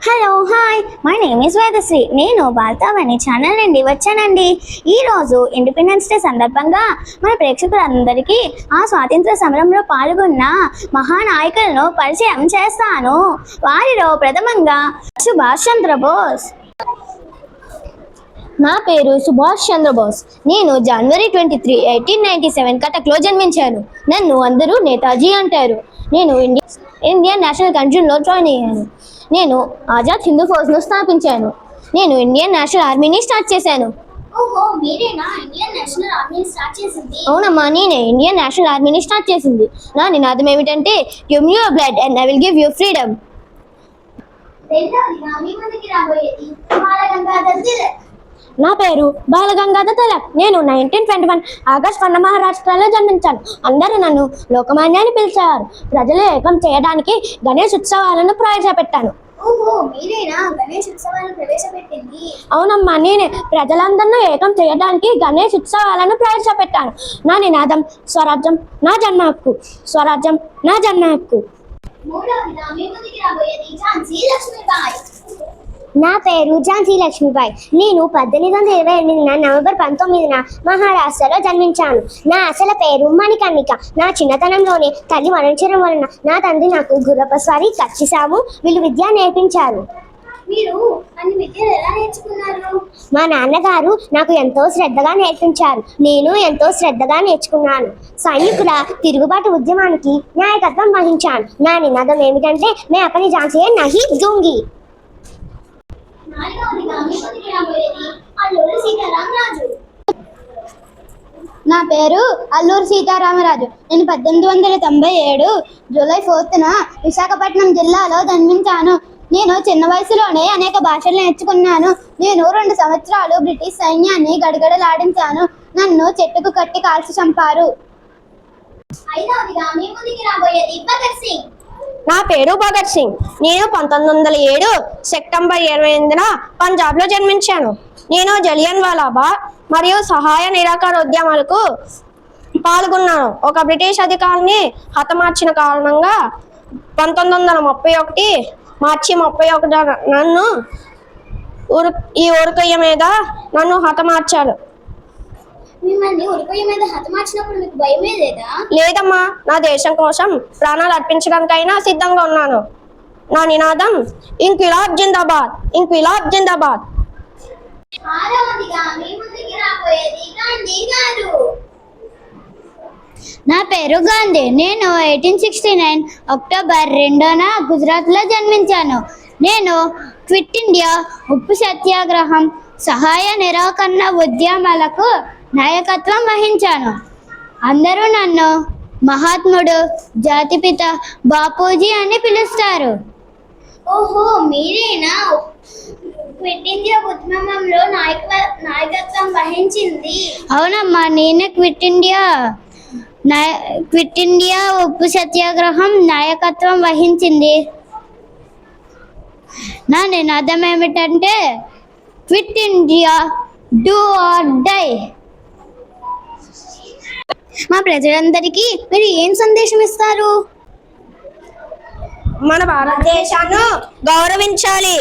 Hello hi my name is Vedasri. నేను Vartavani channel నుండి వచ్చానండి. ఈరోజు ఇండిపెండెన్స్ డే సందర్భంగా మన ప్రేక్షకులందరికీ ఆ స్వాతంత్ర సమరంలో పాల్గొన్న మహానాయకులను పరిచయం చేస్తాను. వారిలో ప్రథమంగా సుభాష్ చంద్రబోస్. నా పేరు సుభాష్ చంద్రబోస్. నేను జనవరి 23, 1897 కటక్లో జన్మించాను. నన్ను అందరూ నేతాజీ అంటారు. నేను ఇండియన్ నేషనల్ కాంగ్రెస్లో జాయిన్ అయ్యాను. నేను ఆజాద్ హిందూ ఫోర్స్ను స్థాపించాను. నేను ఇండియన్ నేషనల్ ఆర్మీని స్టార్ట్ చేశాను. అవునమ్మా, నేనే ఇండియన్ నేషనల్ ఆర్మీని స్టార్ట్ చేసింది. నా నినాదం ఏమిటంటే give me your blood and I will give you freedom. నా పేరు బాలగంగాధర్ తిలక్. నేను 1921 ఆగస్ట్ 1 మహారాష్ట్రలో జన్మించాను. అందరూ నన్ను లోకమాన్య అని పిలిచారు. ప్రజలు ఏకం చేయడానికి గణేష్ ఉత్సవాలను ప్రవేశపెట్టాను. అవునమ్మా, నేనే ప్రజలందరినీ ఏకం చేయడానికి గణేష్ ఉత్సవాలను ప్రవేశపెట్టాను. నా నినాదం స్వరాజ్యం నా జన్మ హక్కు, స్వరాజ్యం నా జన్మ హక్కు. నా పేరు ఝాన్సీ లక్ష్మీబాయి. నేను 1828 నవంబర్ 19న మహారాష్ట్రలో జన్మించాను. నా అసలు పేరు మణికర్ణిక. నా చిన్నతనంలోనే తల్లి మరణించడం వలన నా తండ్రి నాకు గుర్రపు స్వారీ, కచ్చిసాము, విలు విద్య నేర్పించారు. మీరు అన్ని విద్యలు ఎలా నేర్చుకున్నారు? మా నాన్నగారు నాకు ఎంతో శ్రద్ధగా నేర్పించారు. నేను ఎంతో శ్రద్ధగా నేర్చుకున్నాను. సైనికుల తిరుగుబాటు ఉద్యమానికి నాయకత్వం వహించాను. నా నినాదం ఏమిటంటే మే అపని ఝాన్సీ నహీ దూంగి. నా పేరు అల్లూరి సీతారామరాజు. నేను 1897 జూలై 4న విశాఖపట్నం జిల్లాలో జన్మించాను. నేను చిన్న వయసులోనే అనేక భాషలు నేర్చుకున్నాను. నేను 2 సంవత్సరాలు బ్రిటిష్ సైన్యాన్ని గడగడలాడించాను. నన్ను చెట్టుకు కట్టి కాల్చి చంపారు. నా పేరు భగత్ సింగ్. నేను 1907 సెప్టెంబర్ 28న పంజాబ్లో జన్మించాను. నేను జలియన్ వాలాబాగ్ మరియు సహాయ నిరాకరోద్యమాలకు పాల్గొన్నాను. ఒక బ్రిటిష్ అధికారిని హతమార్చిన కారణంగా 1931 మార్చి 31 నన్ను ఈ ఉరకయ్య మీద నన్ను హతమార్చారు. మిమ్మల్ని ఉరకయ్య మీద హతమార్చినప్పుడు మీకు భయమే లేదా? లేదమ్మా, నా దేశం కోసం ప్రాణాలు అర్పించడానికైనా సిద్ధంగా ఉన్నాను. నా నినాదం ఇంక్విలాబ్ జిందాబాద్, ఇంక్విలాబ్ జిందాబాద్. నా పేరు గాంధీ. నేను 1869 అక్టోబర్ 2న గుజరాత్లో జన్మించాను. నేను క్విట్ ఇండియా, ఉప్పు సత్యాగ్రహం, సహాయ నిరాకరణ ఉద్యమాలకు నాయకత్వం వహించాను. అందరూ నన్ను మహాత్ముడు, జాతిపిత, బాపూజీ అని పిలుస్తారు. ఓహో, మీరేనా క్విట్ ఇండియా ఉద్యమంలో నాయకత్వం వహించింది? అవునమ్మా, నేనే క్విట్ ఇండియా ఉప్పు సత్యాగ్రహం నాయకత్వం వహించింది. నా నినాదం ఏమిటంటే quit India, do or die. మా ప్రజలందరికీ మీరు ఏం సందేశం ఇస్తారు? మన భారతదేశాన్ని గౌరవించాలి.